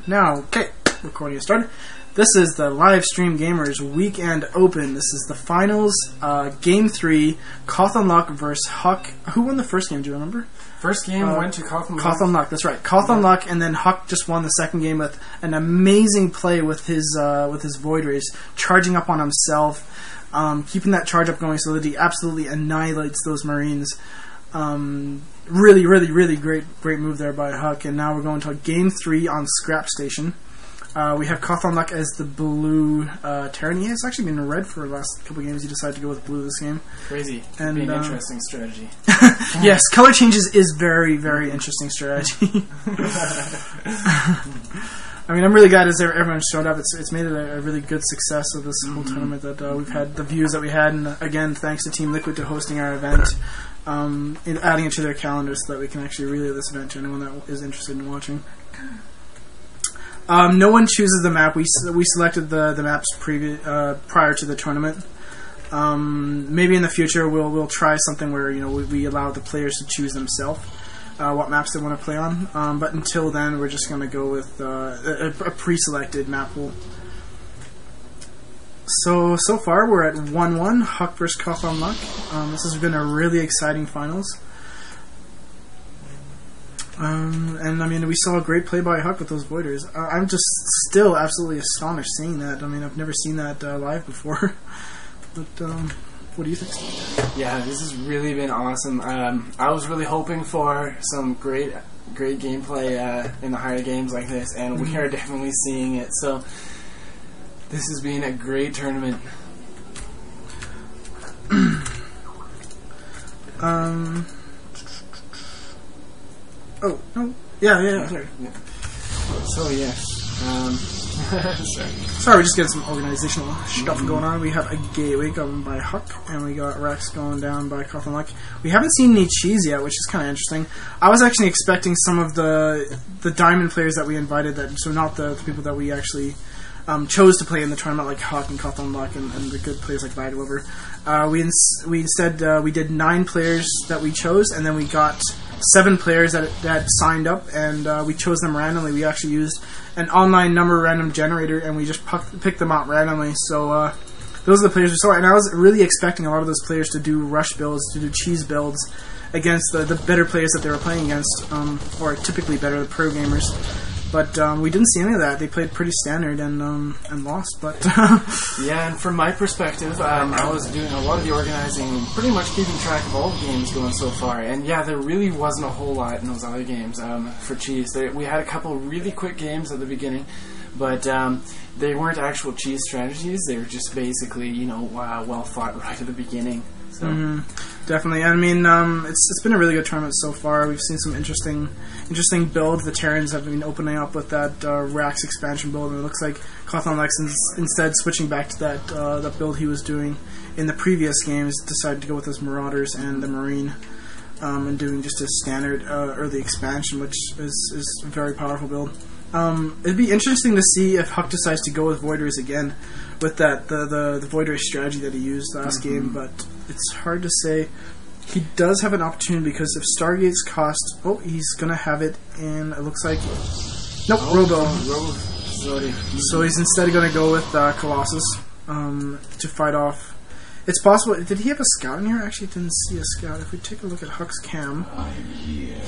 Now, okay, recording is started. This is the Live Stream Gamers Weekend Open. This is the finals, Game 3, CauthonLuck versus HuK. Who won the first game, do you remember? First game went to CauthonLuck. CauthonLuck, that's right. CauthonLuck, and then HuK just won the second game with an amazing play with his Void Rays, charging up on himself, keeping that charge up going so that he absolutely annihilates those Marines. Really great move there by HuK. And now we're going to Game 3 on Scrap Station. We have CauthonLuck as the blue Terran. He has actually been red for the last couple of games. He decided to go with blue this game. Crazy. And be an interesting strategy. Yes, color changes is very interesting strategy. I mean, I'm really glad as everyone showed up. It's made it a really good success of this whole tournament that we've had, the views that we had, and again, thanks to Team Liquid to hosting our event, adding it to their calendars so that we can actually relay this event to anyone that is interested in watching. No one chooses the map. We selected the maps prior to the tournament. Maybe in the future we'll try something where we allow the players to choose themselves what maps they want to play on. But until then, we're just going to go with a pre-selected map pool. So far we're at 1-1, HuK versus CauthonLuck. This has been a really exciting finals. And I mean, we saw a great play by HuK with those Voiders. I'm just still absolutely astonished seeing that. I mean, I've never seen that live before. But what do you think, Steve? Yeah, this has really been awesome. I was really hoping for some great gameplay in the higher games like this, and we are definitely seeing it. So this has been a great tournament. Oh, no. Yeah, sorry. Yeah. So, yes. Sorry, we're just getting some organizational stuff going on. We have a gateway going by HuK, and we got Rex going down by CauthonLuck. We haven't seen any cheese yet, which is kind of interesting. I was actually expecting some of the diamond players that we invited, so not the people that we actually chose to play in the tournament, like HuK and CauthonLuck and the good players like Bagdeliver. We instead we did 9 players that we chose, and then we got 7 players that signed up, and we chose them randomly. We actually used an online number random generator, and we just picked them out randomly. So those are the players we saw, and I was really expecting a lot of those players to do rush builds, to do cheese builds against the better players that they were playing against, or typically better, the pro gamers. But we didn't see any of that. They played pretty standard and lost. But yeah, and from my perspective, I was doing a lot of the organizing, pretty much keeping track of all the games going so far. And yeah, there really wasn't a whole lot in those other games for cheese. We had a couple really quick games at the beginning, but they weren't actual cheese strategies. They were just basically, well fought right at the beginning. So. Definitely. I mean, it's been a really good tournament so far. We've seen some interesting builds. The Terrans have been opening up with that Rax expansion build, and it looks like CauthonLuck, instead switching back to that build he was doing in the previous games, decided to go with his Marauders and the Marine, and doing just a standard early expansion, which is a very powerful build. It'd be interesting to see if HuK decides to go with Voiders again, with that the Voiders strategy that he used last game, but it's hard to say. He does have an opportunity because if Stargates cost... Oh, he's going to have it in... It looks like... Nope, Robo. So he's instead going to go with Colossus to fight off... It's possible... Did he have a scout in here? Actually, didn't see a scout. If we take a look at HuK's cam,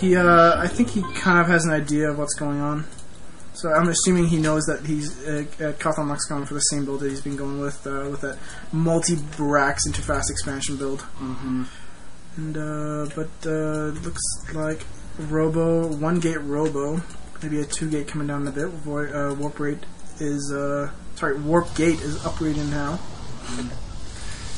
he I think he kind of has an idea of what's going on. So I'm assuming he knows that he's CauthonLuck's going for the same build that he's been going with that multi-Brax into fast expansion build. And but looks like Robo, 1-gate Robo, maybe a 2-gate coming down a bit. Warp Gate is upgrading now.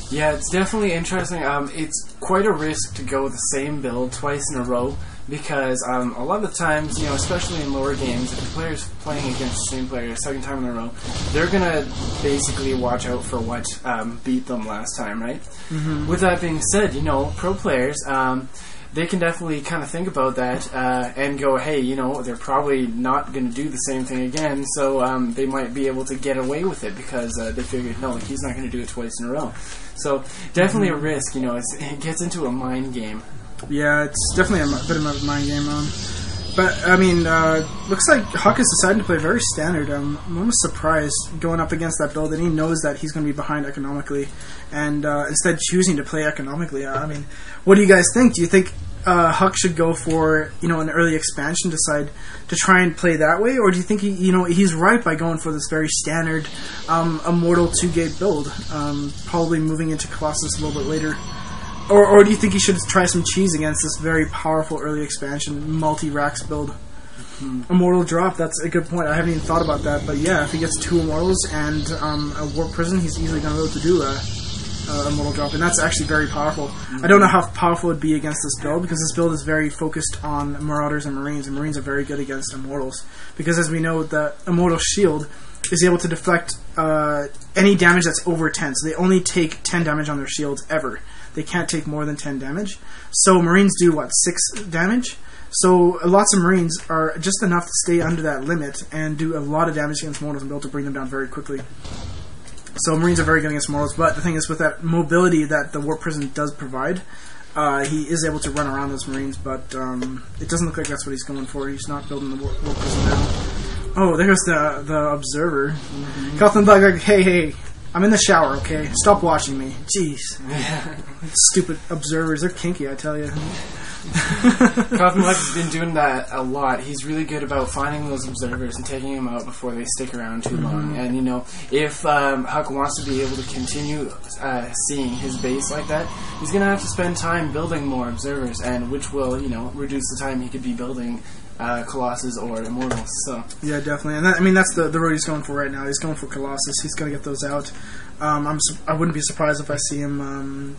Yeah, it's definitely interesting. It's quite a risk to go with the same build twice in a row, because a lot of the times, especially in lower games, if the player's playing against the same player a second time in a row, they're going to basically watch out for what beat them last time, right? With that being said, pro players, they can definitely kind of think about that and go, hey, they're probably not going to do the same thing again, so they might be able to get away with it because they figured, no, he's not going to do it twice in a row. So definitely a risk, it gets into a mind game. Yeah, it's definitely a bit of a mind game. But, I mean, looks like HuK is deciding to play very standard. I'm almost surprised going up against that build, and he knows that he's going to be behind economically, and instead choosing to play economically. I mean, what do you guys think? Do you think HuK should go for, you know, an early expansion, decide to try and play that way, or do you think he's right by going for this very standard Immortal 2-gate build, probably moving into Colossus a little bit later? Or do you think he should try some cheese against this very powerful early expansion multi-racks build? Immortal drop, that's a good point. I haven't even thought about that, but yeah, if he gets 2 Immortals and a Warp Prison, he's easily going to be able to do a Immortal drop, and that's actually very powerful. I don't know how powerful it would be against this build, because this build is very focused on Marauders and Marines are very good against Immortals, because as we know, the Immortal Shield is able to deflect any damage that's over 10, so they only take 10 damage on their shields ever. They can't take more than 10 damage. So Marines do, what, 6 damage? So lots of Marines are just enough to stay under that limit and do a lot of damage against Mortals and be able to bring them down very quickly. So Marines are very good against Mortals, but the thing is, with that mobility that the Warp Prison does provide, he is able to run around those Marines, but it doesn't look like that's what he's going for. He's not building the Warp Prison now. Oh, there's the Observer. CauthonLuck, like, hey, I'm in the shower, okay? Stop watching me. Jeez. Stupid observers. They're kinky, I tell you. CauthonLuck has been doing that a lot. He's really good about finding those observers and taking them out before they stick around too long. And, you know, if HuK wants to be able to continue seeing his base like that, he's going to have to spend time building more observers, and which will, you know, reduce the time he could be building Colossus or Immortals. So yeah, definitely, and that, I mean, that's the road he's going for right now. He's going for Colossus. He's going to get those out. I wouldn't be surprised if I see him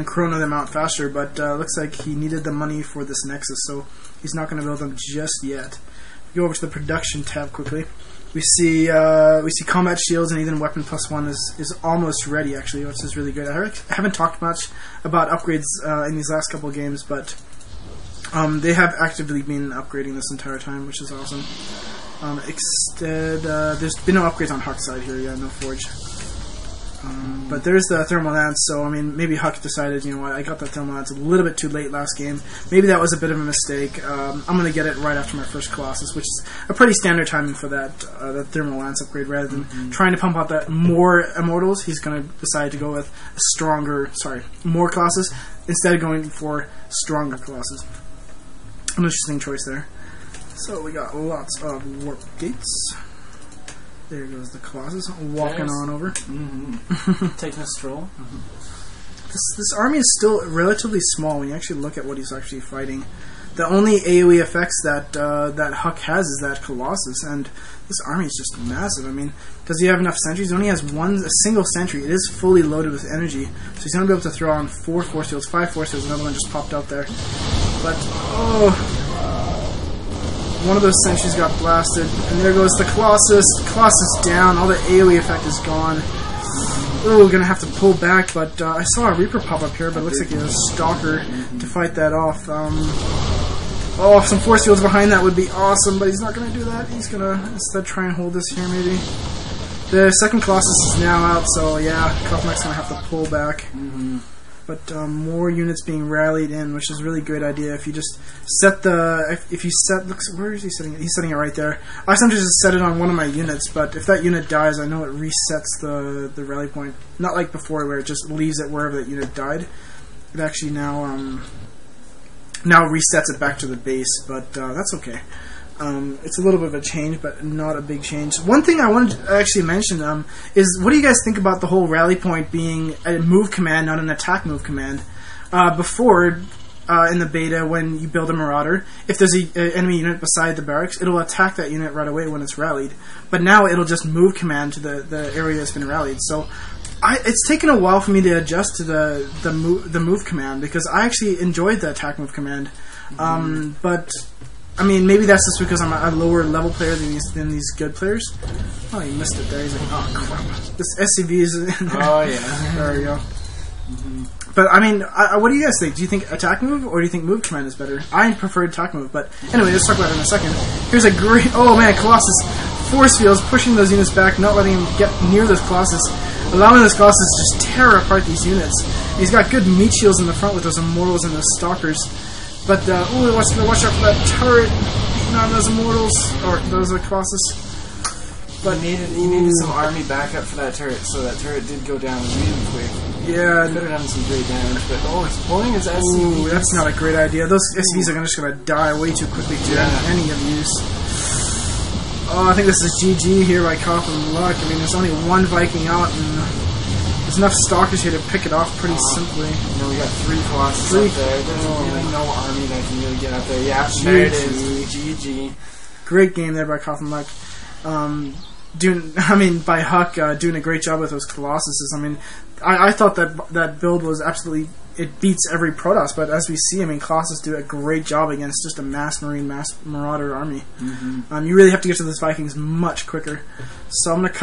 chrono them out faster. But looks like he needed the money for this Nexus, so he's not going to build them just yet. Go over to the production tab quickly. We see combat shields, and even weapon +1 is almost ready, actually, which is really good. I haven't talked much about upgrades in these last couple of games, but they have actively been upgrading this entire time, which is awesome. There's been no upgrades on HuK's side here, yeah, no Forge. But there's the Thermal Lance, so I mean, maybe HuK decided, you know what, I got that Thermal Lance a little bit too late last game. Maybe that was a bit of a mistake. I'm going to get it right after my first Colossus, which is a pretty standard timing for that Thermal Lance upgrade. Rather than trying to pump out that more Immortals, he's going to decide to go with more Colossus, instead of going for stronger Colossus. An interesting choice there. So we got lots of warp gates. There goes the Colossus walking on over. Taking a stroll. This army is still relatively small when you actually look at what he's actually fighting. The only AoE effects that HuK has is that Colossus, and this army is just massive. I mean, does he have enough sentries? He only has a single sentry. It is fully loaded with energy, so he's going to be able to throw on 4 force fields, 5 force fields. Another one just popped out there. But, one of those sentries got blasted, and there goes the Colossus. Colossus down, all the AoE effect is gone. Oh, gonna have to pull back, but I saw a Reaper pop up here, but it looks like he has a Stalker to fight that off. Some force fields behind that would be awesome, but he's not gonna do that. He's gonna instead try and hold this here, maybe. The second Colossus is now out, so yeah, CauthonLuck's gonna have to pull back. But more units being rallied in, which is a really great idea. If you just set where is he setting it? He's setting it right there. I sometimes just set it on one of my units, but if that unit dies, I know it resets the rally point. Not like before, where it just leaves it wherever that unit died. It actually now resets it back to the base, but that's okay. It's a little bit of a change, but not a big change. One thing I wanted to actually mention is, what do you guys think about the whole rally point being a move command, not an attack move command? Before, in the beta, when you build a Marauder, if there's an enemy unit beside the barracks, it'll attack that unit right away when it's rallied. But now it'll just move command to the area that's been rallied. So it's taken a while for me to adjust to the move command, because I actually enjoyed the attack move command. But I mean, maybe that's just because I'm a lower level player than these good players. Oh, he missed it there. He's like, oh crap. This SCV is in there. Oh yeah. There we go. But I mean, what do you guys think? Do you think attack move, or do you think move command is better? I prefer attack move, but anyway, let's talk about it in a second. Here's a great, oh man, Colossus force fields, pushing those units back, not letting him get near those Colossus, allowing those Colossus to just tear apart these units. He's got good meat shields in the front with those Immortals and those Stalkers. But ooh, watch out for that turret. Not those immortals or those Colossus. But he needed some army backup for that turret, so that turret did go down really quick. Yeah, could have done some great damage, but he's pulling his SCV. Ooh, that's not a great idea. Those SCVs are just gonna die way too quickly to any of use. Oh, I think this is GG here by CauthonLuck. I mean, there's only one Viking out, and there's enough stalkers here to pick it off pretty simply. You know, we got 3 Colossus up there. There's really no army that can really get up there. Yeah, there it is. GG. Great game there by CauthonLuck. By HuK doing a great job with those Colossuses. I mean, I thought that build was absolutely, it beats every Protoss, but as we see, I mean, Colossus do a great job against just a mass Marine, mass Marauder army. You really have to get to those Vikings much quicker. So I'm going to